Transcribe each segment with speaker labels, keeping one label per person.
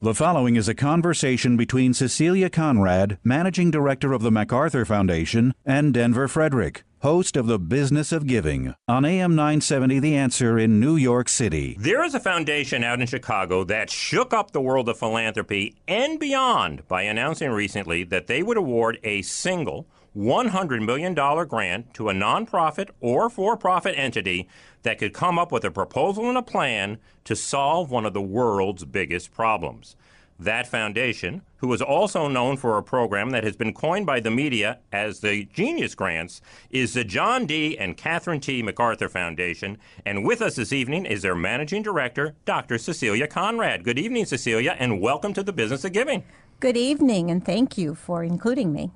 Speaker 1: The following is a conversation between Cecilia Conrad, Managing Director of the MacArthur Foundation, and Denver Frederick, host of The Business of Giving, on AM 970 The Answer in New York City.
Speaker 2: There is a foundation out in Chicago that shook up the world of philanthropy and beyond by announcing recently that they would award a single $100 million grant to a nonprofit or for-profit entity that could come up with a proposal and a plan to solve one of the world's biggest problems. That foundation, who is also known for a program that has been coined by the media as the Genius Grants, is the John D. and Catherine T. MacArthur Foundation. And with us this evening is their Managing Director, Dr. Cecilia Conrad. Good evening, Cecilia, and welcome to The Business of Giving.
Speaker 3: Good evening, and thank you for including me.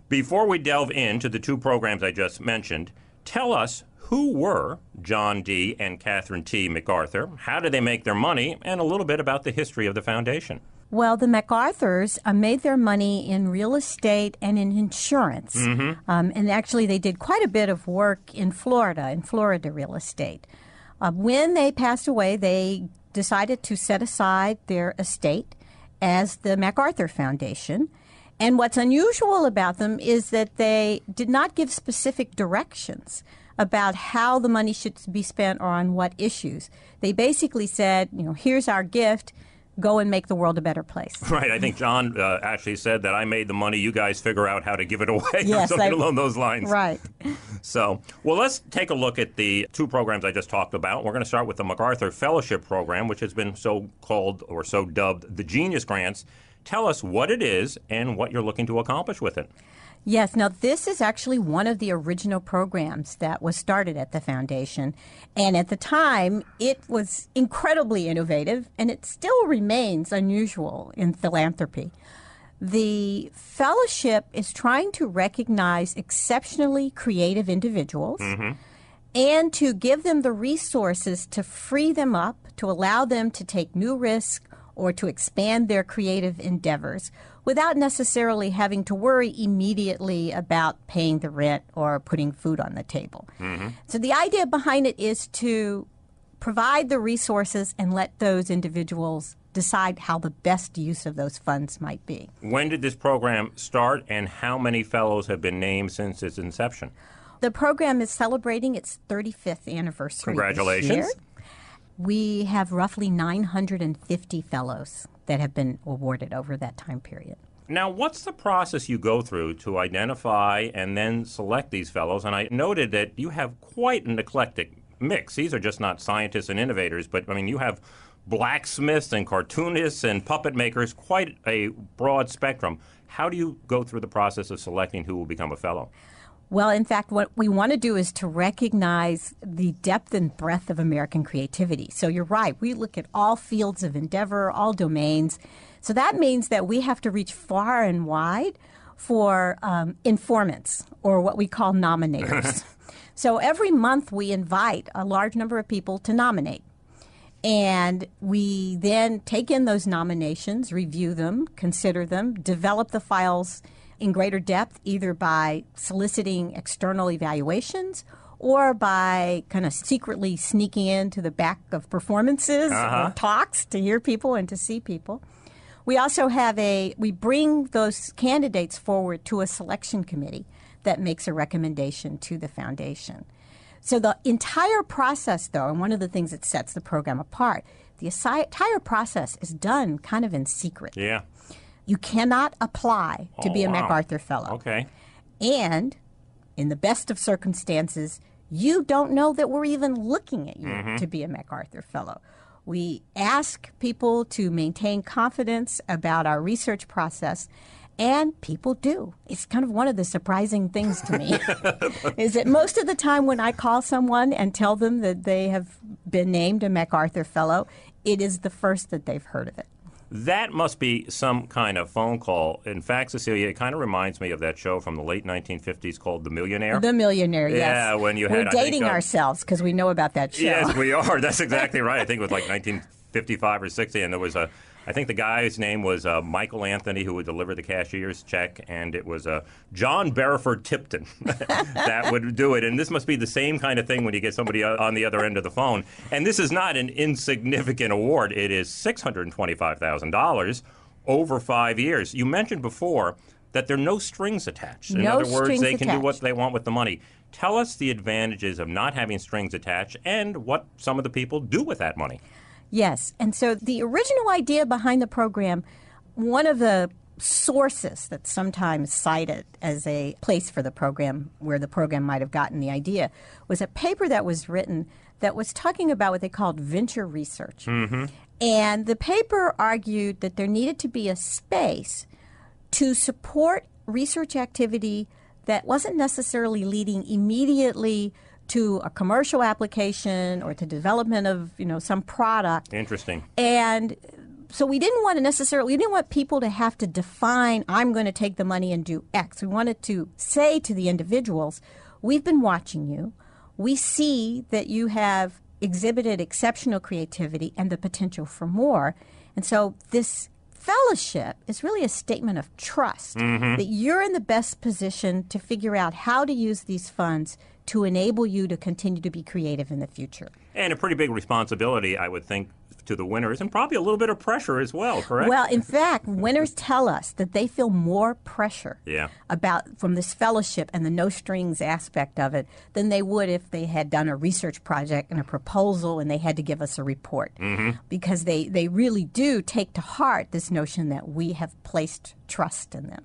Speaker 2: Before we delve into the two programs I just mentioned, tell us who were John D. and Catherine T. MacArthur, how did they make their money, and a little bit about the history of the foundation.
Speaker 3: Well, the MacArthurs made their money in real estate and in insurance. And actually, they did quite a bit of work in Florida real estate. When they passed away, they decided to set aside their estate as the MacArthur Foundation. And what's unusual about them is that they did not give specific directions about how the money should be spent or on what issues. They basically said, here's our gift. Go and make the world a better place.
Speaker 2: Right. I think John actually said that I made the money. You guys figure out how to give it away.
Speaker 3: Yes,
Speaker 2: or something along those lines.
Speaker 3: Right.
Speaker 2: So, well, let's take a look at the two programs I just talked about. We're going to start with the MacArthur Fellowship Program, which has been so called or so dubbed the Genius Grants. Tell us what it is and what you're looking to accomplish with it.
Speaker 3: Yes. Now, this is actually one of the original programs that was started at the foundation. And at the time, it was incredibly innovative, and it still remains unusual in philanthropy. The fellowship is trying to recognize exceptionally creative individuals and to give them the resources to free them up, to allow them to take new risks or to expand their creative endeavors without necessarily having to worry immediately about paying the rent or putting food on the table. So the idea behind it is to provide the resources and let those individuals decide how the best use of those funds might be.
Speaker 2: When did this program start, and how many fellows have been named since its inception?
Speaker 3: The program is celebrating its 35th anniversary.
Speaker 2: Congratulations.
Speaker 3: This year. We have roughly 950 fellows that have been awarded over that time period.
Speaker 2: Now, what's the process you go through to identify and then select these fellows? And I noted that you have quite an eclectic mix. These are just not scientists and innovators, but, you have blacksmiths and cartoonists and puppet makers, quite a broad spectrum. How do you go through the process of selecting who will become a fellow?
Speaker 3: Well, in fact, what we want to do is to recognize the depth and breadth of American creativity. So you're right. We look at all fields of endeavor, all domains. So that means that we have to reach far and wide for informants, or what we call nominators. So every month we invite a large number of people to nominate. And we then take in those nominations, review them, consider them, develop the files in greater depth, either by soliciting external evaluations or by kind of secretly sneaking into the back of performances or talks to hear people and to see people. We also have we bring those candidates forward to a selection committee that makes a recommendation to the foundation. So the entire process, though, and one of the things that sets the program apart, the entire process is done kind of in secret.
Speaker 2: Yeah.
Speaker 3: You cannot apply to be a MacArthur Fellow.
Speaker 2: Okay.
Speaker 3: And in the best of circumstances, you don't know that we're even looking at you to be a MacArthur Fellow. We ask people to maintain confidence about our research process, and people do. It's kind of one of the surprising things to me is that most of the time when I call someone and tell them that they have been named a MacArthur Fellow, it is the first that they've heard of it.
Speaker 2: That must be some kind of phone call. In fact, Cecilia, it kind of reminds me of that show from the late 1950s called The Millionaire.
Speaker 3: The Millionaire, yes.
Speaker 2: Yeah, when you had...
Speaker 3: We're dating ourselves because we know about that show.
Speaker 2: Yes, we are. That's exactly right. I think it was like 1955 or 60, and there was a I think the guy's name was Michael Anthony, who would deliver the cashier's check, and it was John Bereford Tipton that would do it. And this must be the same kind of thing when you get somebody on the other end of the phone. And this is not an insignificant award. It is $625,000 over 5 years. You mentioned before that there are no strings attached. In other words, they can do what they want with the money. Tell us the advantages of not having strings attached and what some of the people do with that money.
Speaker 3: Yes. And so the original idea behind the program, one of the sources that's sometimes cited as a place for the program, where the program might have gotten the idea, was a paper that was written that was talking about what they called venture research. Mm-hmm. And the paper argued that there needed to be a space to support research activity that wasn't necessarily leading immediately to a commercial application or to development of, some product.
Speaker 2: Interesting.
Speaker 3: And so we didn't want people to have to define, I'm going to take the money and do X. We wanted to say to the individuals, we've been watching you. We see that you have exhibited exceptional creativity and the potential for more. And so this fellowship is really a statement of trust, that you're in the best position to figure out how to use these funds to enable you to continue to be creative in the future.
Speaker 2: And a pretty big responsibility, I would think, to the winners, and probably a little bit of pressure as well, correct?
Speaker 3: Well, in fact, winners tell us that they feel more pressure from this fellowship and the no strings aspect of it than they would if they had done a research project and a proposal and they had to give us a report. Because they really do take to heart this notion that we have placed trust in them.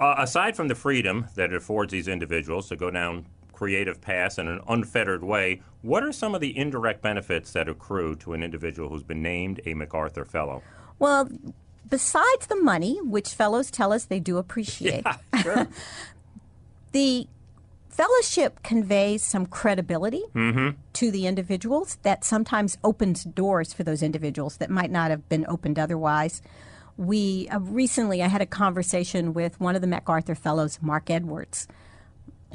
Speaker 2: Aside from the freedom that it affords these individuals to go down creative paths in an unfettered way, what are some of the indirect benefits that accrue to an individual who's been named a MacArthur Fellow?
Speaker 3: Well, besides the money, which fellows tell us they do appreciate,
Speaker 2: sure.
Speaker 3: The fellowship conveys some credibility to the individuals that sometimes opens doors for those individuals that might not have been opened otherwise. We recently, I had a conversation with one of the MacArthur Fellows, Mark Edwards,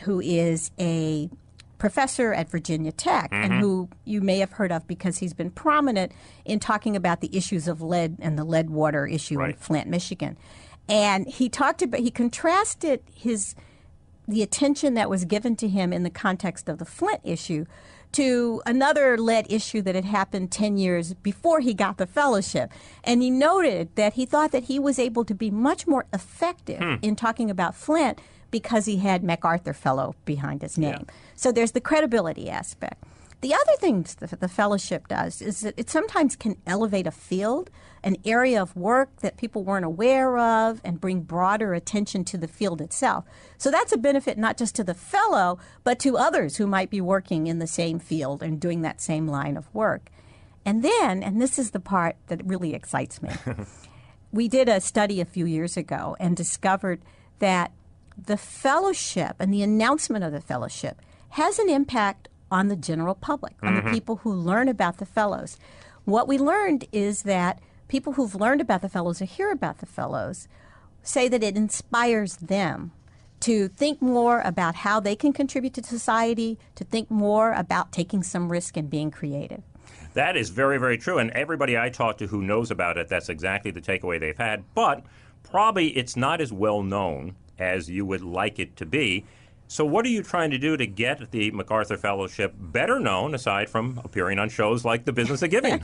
Speaker 3: who is a professor at Virginia Tech and who you may have heard of because he's been prominent in talking about the issues of lead and the lead water issue in Flint, Michigan. And he contrasted the attention that was given to him in the context of the Flint issue to another lead issue that had happened 10 years before he got the fellowship. And he noted that he thought that he was able to be much more effective in talking about Flint because he had MacArthur Fellow behind his name. So there's the credibility aspect. The other thing that the fellowship does is that it sometimes can elevate a field, an area of work that people weren't aware of, and bring broader attention to the field itself. So that's a benefit not just to the fellow, but to others who might be working in the same field and doing that same line of work. And then, and this is the part that really excites me, we did a study a few years ago and discovered that the fellowship and the announcement of the fellowship has an impact on the general public, on the people who learn about the fellows. What we learned is that people who've learned about the fellows or hear about the fellows say that it inspires them to think more about how they can contribute to society, to think more about taking some risk and being creative.
Speaker 2: That is very, very true. And everybody I talk to who knows about it, that's exactly the takeaway they've had. But probably it's not as well known as you would like it to be. So what are you trying to do to get the MacArthur Fellowship better known, aside from appearing on shows like The Business of Giving?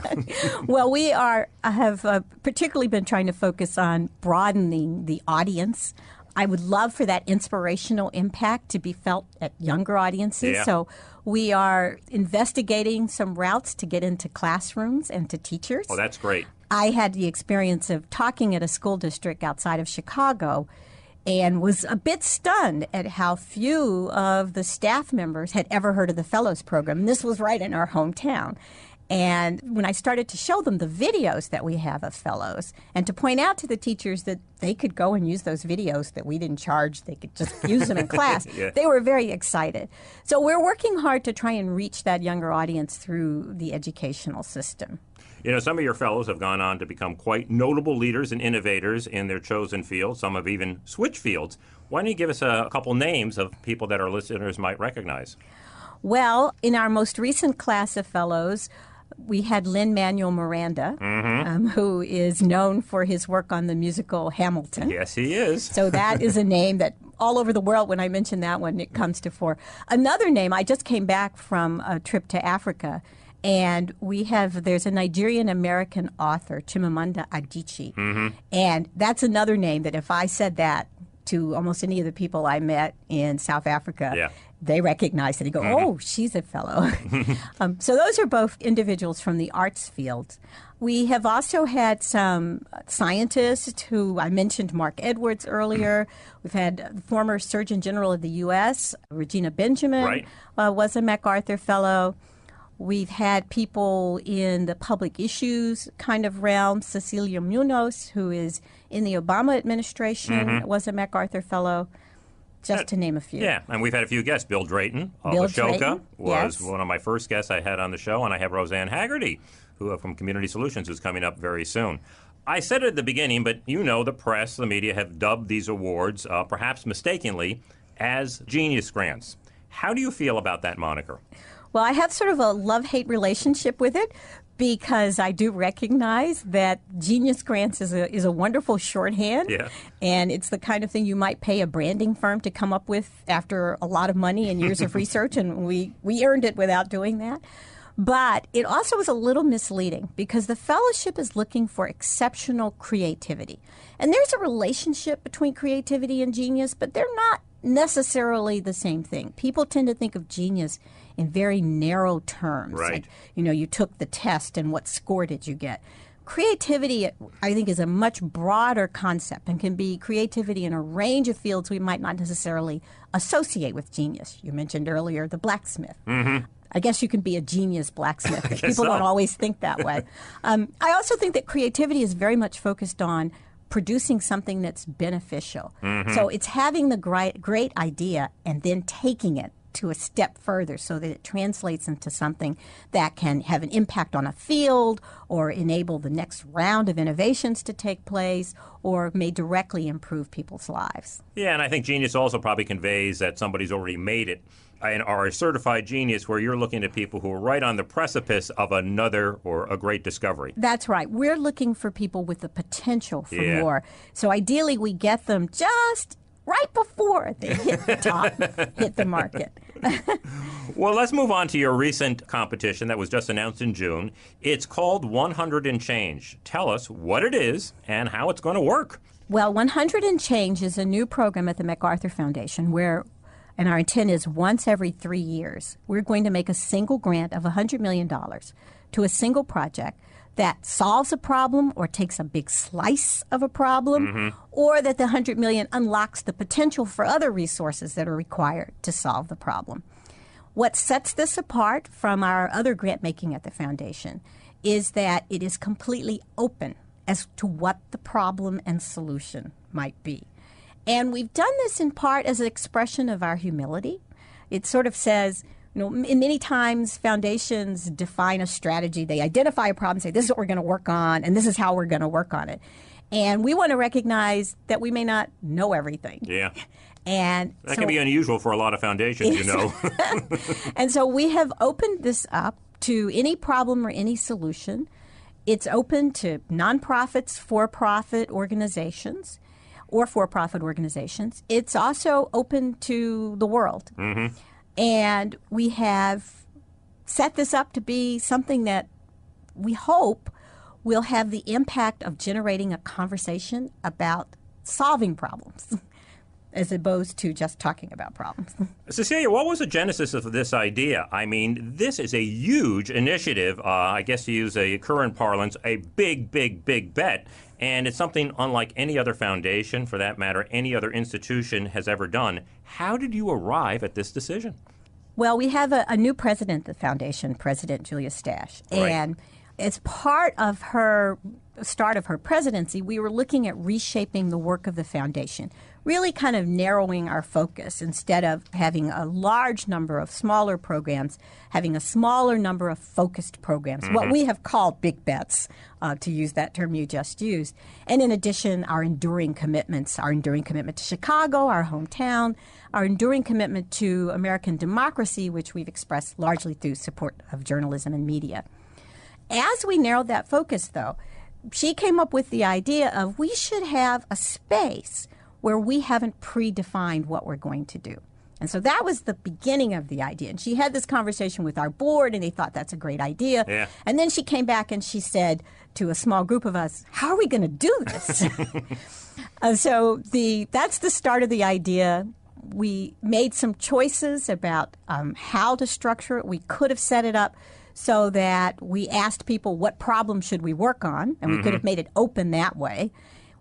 Speaker 3: Well, we have particularly been trying to focus on broadening the audience. I would love for that inspirational impact to be felt at younger audiences.
Speaker 2: Yeah.
Speaker 3: So we are investigating some routes to get into classrooms and to teachers.
Speaker 2: Oh, that's great.
Speaker 3: I had the experience of talking at a school district outside of Chicago and was a bit stunned at how few of the staff members had ever heard of the Fellows Program. And this was right in our hometown. And when I started to show them the videos that we have of fellows and to point out to the teachers that they could go and use those videos, that we didn't charge, they could just use them in class, they were very excited. So we're working hard to try and reach that younger audience through the educational system.
Speaker 2: You know, some of your fellows have gone on to become quite notable leaders and innovators in their chosen field. Some have even switched fields. Why don't you give us a couple names of people that our listeners might recognize?
Speaker 3: Well, in our most recent class of fellows, we had Lin-Manuel Miranda, who is known for his work on the musical Hamilton.
Speaker 2: Yes, he is.
Speaker 3: So that is a name that all over the world, when I mention that one, it comes to fore. Another name, I just came back from a trip to Africa, and there's a Nigerian-American author, Chimamanda Adichie. And that's another name that if I said that to almost any of the people I met in South Africa, they recognize it and go, oh, she's a fellow. So those are both individuals from the arts field. We have also had some scientists who I mentioned Mark Edwards earlier. We've had the former Surgeon General of the U.S., Regina Benjamin, was a MacArthur Fellow. We've had people in the public issues kind of realm. Cecilia Munoz, who is in the Obama administration, was a MacArthur Fellow, just to name a few.
Speaker 2: Yeah, and we've had a few guests. Bill Drayton of Ashoka was one of my first guests I had on the show, and I have Roseanne Haggerty, who from Community Solutions, who's coming up very soon. I said it at the beginning, but you know the press, the media have dubbed these awards, perhaps mistakenly, as genius grants. How do you feel about that moniker?
Speaker 3: Well, I have sort of a love-hate relationship with it because I do recognize that genius grants is a wonderful shorthand, and it's the kind of thing you might pay a branding firm to come up with after a lot of money and years of research, and we earned it without doing that. But it also is a little misleading because the fellowship is looking for exceptional creativity. And there's a relationship between creativity and genius, but they're not necessarily the same thing. People tend to think of genius in very narrow terms.
Speaker 2: Right.
Speaker 3: Like, you took the test and what score did you get? Creativity, I think, is a much broader concept and can be creativity in a range of fields we might not necessarily associate with genius. You mentioned earlier the blacksmith. I guess you can be a genius blacksmith, but people don't always think that way. I also think that creativity is very much focused on producing something that's beneficial. So it's having the great idea and then taking it to a step further so that it translates into something that can have an impact on a field or enable the next round of innovations to take place or may directly improve people's lives.
Speaker 2: Yeah, and I think genius also probably conveys that somebody's already made it and are a certified genius where you're looking at people who are right on the precipice of another or a great discovery.
Speaker 3: That's right. We're looking for people with the potential for more. So ideally we get them just right before they hit the top, hit the market.
Speaker 2: Well, let's move on to your recent competition that was just announced in June. It's called 100 and Change. Tell us what it is and how it's going to work.
Speaker 3: Well, 100 and Change is a new program at the MacArthur Foundation and our intent is once every 3 years, we're going to make a single grant of $100 million to a single project that solves a problem or takes a big slice of a problem, or that the $100 million unlocks the potential for other resources that are required to solve the problem. What sets this apart from our other grant making at the foundation is that it is completely open as to what the problem and solution might be. And we've done this in part as an expression of our humility. It sort of says, many times foundations define a strategy. They identify a problem, say, this is what we're going to work on, and this is how we're going to work on it. And we want to recognize that we may not know everything.
Speaker 2: Yeah.
Speaker 3: And
Speaker 2: that can be unusual for a lot of foundations,
Speaker 3: And so we have opened this up to any problem or any solution. It's open to nonprofits, for-profit organizations, or for-profit organizations. It's also open to the world. And we have set this up to be something that we hope will have the impact of generating a conversation about solving problems as opposed to just talking about problems.
Speaker 2: Cecilia, what was the genesis of this idea? I mean, this is a huge initiative, I guess to use a current parlance, a big, big, big bet. And it's something unlike any other foundation, for that matter, any other institution has ever done. How did you arrive at this decision?
Speaker 3: Well, we have a new president of the foundation, President Julia Stash.
Speaker 2: Right.
Speaker 3: And as part of her start of her presidency, we were looking at reshaping the work of the foundation, really kind of narrowing our focus. Instead of having a large number of smaller programs, having a smaller number of focused programs, what we have called big bets, to use that term you just used. And in addition, our enduring commitments, our enduring commitment to Chicago, our hometown, our enduring commitment to American democracy, which we've expressed largely through support of journalism and media. As we narrowed that focus, though, she came up with the idea of we should have a space where we haven't predefined what we're going to do. And so that was the beginning of the idea. And she had this conversation with our board, and they thought that's a great idea.
Speaker 2: Yeah.
Speaker 3: And then she came back and she said to a small group of us, how are we going to do this? So that's the start of the idea. We made some choices about how to structure it. We could have set it up so that we asked people what problem should we work on, and we could have made it open that way.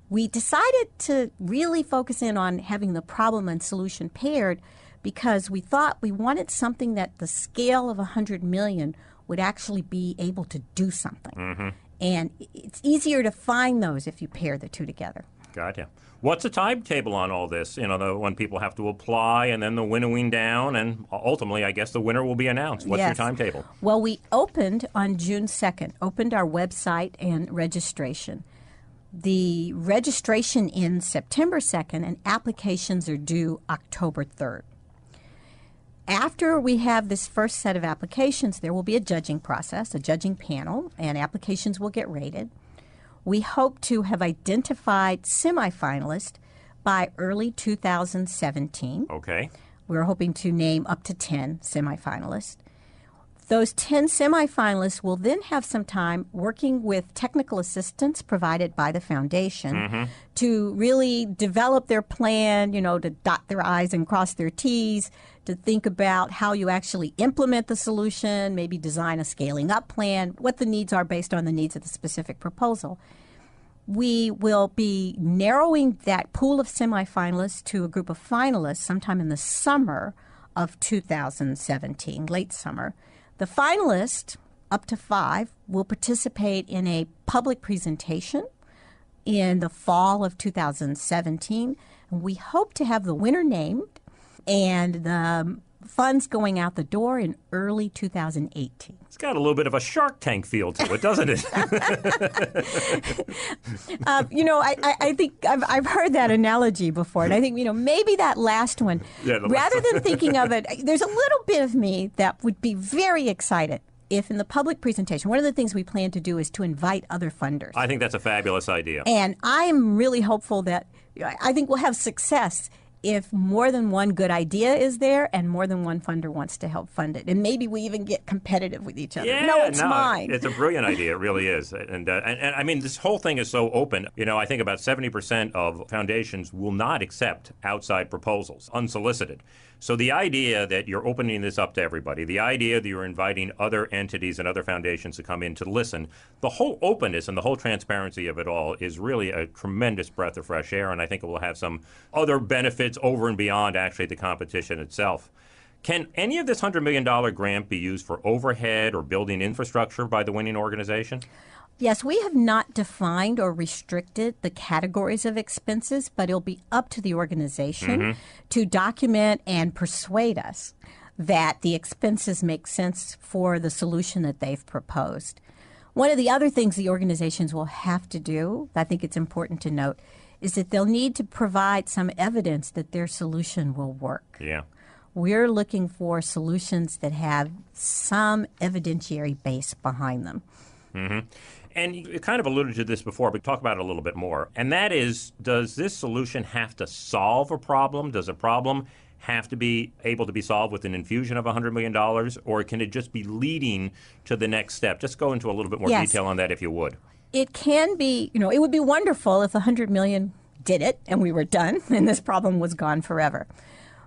Speaker 3: We decided to really focus in on having the problem and solution paired because we thought we wanted something that the scale of 100 million would actually be able to do something. And it's easier to find those if you pair the two together.
Speaker 2: Gotcha. What's the timetable on all this? When people have to apply and then the winnowing down, and ultimately, I guess the winner will be announced. What's your timetable?
Speaker 3: Well, we opened on June 2nd, opened our website and registration. The registration ends September 2nd, and applications are due October 3rd. After we have this first set of applications, there will be a judging process, a judging panel, and applications will get rated. We hope to have identified semifinalists by early 2017.
Speaker 2: Okay.
Speaker 3: We're hoping to name up to 10 semifinalists. Those 10 semifinalists will then have some time working with technical assistance provided by the foundation to really develop their plan, to dot their I's and cross their T's, to think about how you actually implement the solution, maybe design a scaling up plan, what the needs are based on the needs of the specific proposal. We will be narrowing that pool of semifinalists to a group of finalists sometime in the summer of 2017, late summer. The finalists, up to 5, will participate in a public presentation in the fall of 2017. We hope to have the winner named and the funds going out the door in early 2018.
Speaker 2: It's got a little bit of a Shark Tank feel to it, doesn't it?
Speaker 3: I think I've heard that analogy before, and I think, maybe that last one, rather than thinking of it, there's a little bit of me that would be very excited if in the public presentation, one of the things we plan to do is to invite other funders.
Speaker 2: I think that's a fabulous idea.
Speaker 3: And I'm really hopeful that I think we'll have success if more than one good idea is there and more than one funder wants to help fund it. And maybe we even get competitive with each other.
Speaker 2: Yeah,
Speaker 3: it's mine.
Speaker 2: It's a brilliant idea. It really is. And I mean, this whole thing is so open. I think about 70% of foundations will not accept outside proposals, unsolicited. So the idea that you're opening this up to everybody, the idea that you're inviting other entities and other foundations to come in to listen, the whole openness and the whole transparency of it all is really a tremendous breath of fresh air, and I think it will have some other benefits over and beyond actually the competition itself. Can any of this $100 million grant be used for overhead or building infrastructure by the winning organization?
Speaker 3: Yes, we have not defined or restricted the categories of expenses, but it'll be up to the organization to document and persuade us that the expenses make sense for the solution that they've proposed. One of the other things the organizations will have to do, I think it's important to note, is that they'll need to provide some evidence that their solution will work.
Speaker 2: Yeah.
Speaker 3: We're looking for solutions that have some evidentiary base behind them.
Speaker 2: And you kind of alluded to this before, but talk about it a little bit more. And that is, does this solution have to solve a problem? Does a problem have to be able to be solved with an infusion of $100 million? Or can it just be leading to the next step? Just go into a little bit more detail on that if you would.
Speaker 3: It can be, it would be wonderful if $100 million did it and we were done and this problem was gone forever.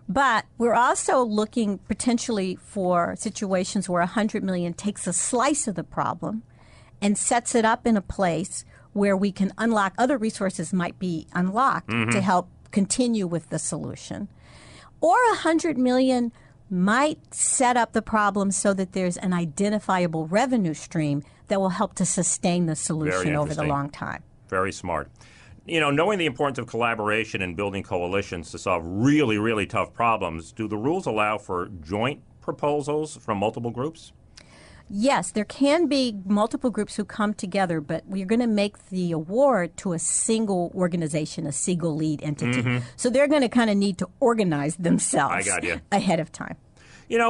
Speaker 3: But we're also looking potentially for situations where $100 million takes a slice of the problem and sets it up in a place where we can unlock other resources might be unlocked to help continue with the solution. Or $100 million might set up the problem so that there's an identifiable revenue stream that will help to sustain the solution over the long time.
Speaker 2: Very smart. Knowing the importance of collaboration and building coalitions to solve really, really tough problems, do the rules allow for joint proposals from multiple groups?
Speaker 3: Yes, there can be multiple groups who come together, but we're going to make the award to a single organization, a single lead entity. So they're going to kind of need to organize themselves ahead of time.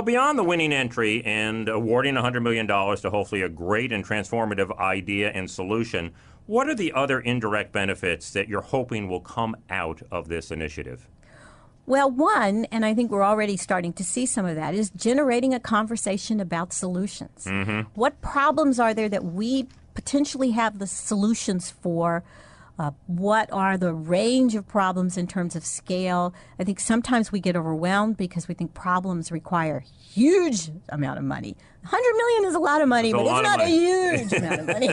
Speaker 2: Beyond the winning entry and awarding $100 million to hopefully a great and transformative idea and solution, what are the other indirect benefits that you're hoping will come out of this initiative?
Speaker 3: Well, one, and I think we're already starting to see some of that, is generating a conversation about solutions. What problems are there that we potentially have the solutions for? What are the range of problems in terms of scale? I think sometimes we get overwhelmed because we think problems require huge amount of money. $100 million is a lot of money, but it's not a huge amount of money.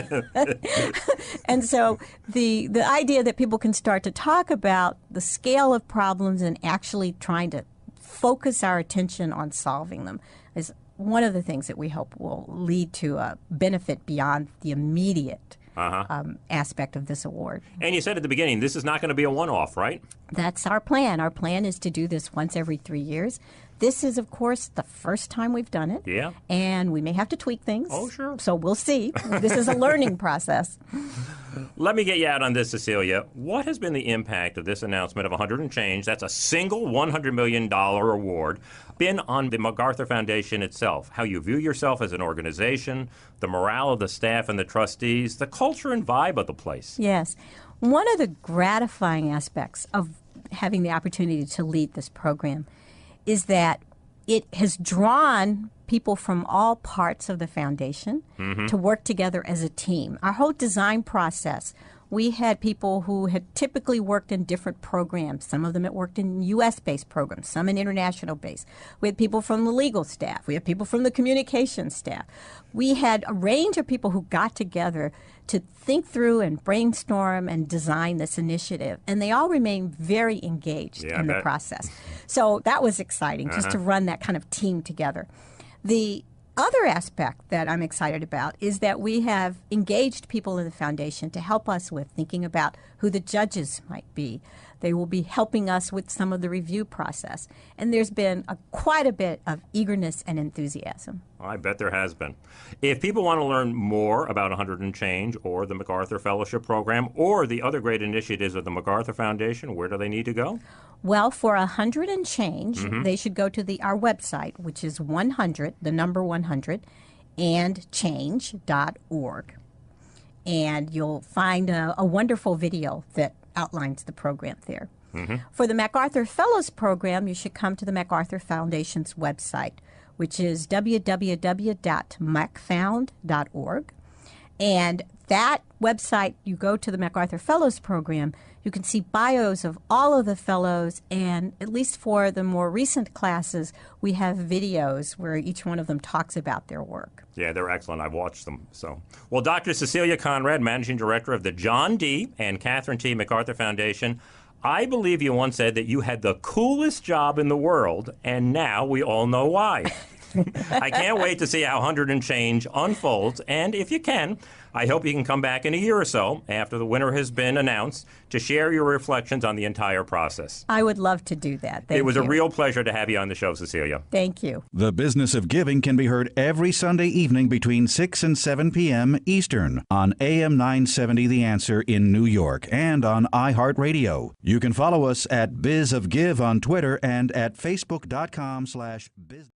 Speaker 3: And so the idea that people can start to talk about the scale of problems and actually trying to focus our attention on solving them is one of the things that we hope will lead to a benefit beyond the immediate aspect of this award.
Speaker 2: And you said at the beginning, this is not going to be a one-off, right?
Speaker 3: That's our plan. Our plan is to do this once every 3 years. This is, of course, the first time we've done it.
Speaker 2: Yeah.
Speaker 3: And we may have to tweak things.
Speaker 2: Oh, sure.
Speaker 3: So we'll see. This is a learning process.
Speaker 2: Let me get you out on this, Cecilia. What has been the impact of this announcement of 100 and change, that's a single $100 million award, been on the MacArthur Foundation itself? How you view yourself as an organization, the morale of the staff and the trustees, the culture and vibe of the place?
Speaker 3: Yes. One of the gratifying aspects of having the opportunity to lead this program is that it has drawn people from all parts of the foundation to work together as a team. Our whole design process, we had people who had typically worked in different programs. Some of them had worked in U.S.-based programs, some in international-based. We had people from the legal staff. We had people from the communications staff. We had a range of people who got together to think through and brainstorm and design this initiative. And they all remain very engaged in the process. So that was exciting, just to run that kind of team together. The other aspect that I'm excited about is that we have engaged people in the foundation to help us with thinking about who the judges might be. They will be helping us with some of the review process. And there's been quite a bit of eagerness and enthusiasm.
Speaker 2: I bet there has been. If people want to learn more about 100 and Change or the MacArthur Fellowship Program or the other great initiatives of the MacArthur Foundation, where do they need to go?
Speaker 3: Well, for 100 and Change, they should go to our website, which is 100, the number 100, and change.org. And you'll find a wonderful video that outlines the program there. For the MacArthur Fellows Program, you should come to the MacArthur Foundation's website, which is www.macfound.org. And that website, you go to the MacArthur Fellows Program, you can see bios of all of the fellows, and at least for the more recent classes, we have videos where each one of them talks about their work.
Speaker 2: Yeah, they're excellent. I've watched them. Well, Dr. Cecilia Conrad, Managing Director of the John D. and Catherine T. MacArthur Foundation, I believe you once said that you had the coolest job in the world, and now we all know why. I can't wait to see how 100 and Change unfolds, and if you can, I hope you can come back in a year or so after the winner has been announced to share your reflections on the entire process.
Speaker 3: I would love to do that. Thank you.
Speaker 2: It was a real pleasure to have you on the show, Cecilia.
Speaker 3: Thank you.
Speaker 1: The Business of Giving can be heard every Sunday evening between 6 and 7 p.m. Eastern on AM 970 The Answer in New York and on iHeartRadio. You can follow us at Biz of Give on Twitter and at Facebook.com/biz.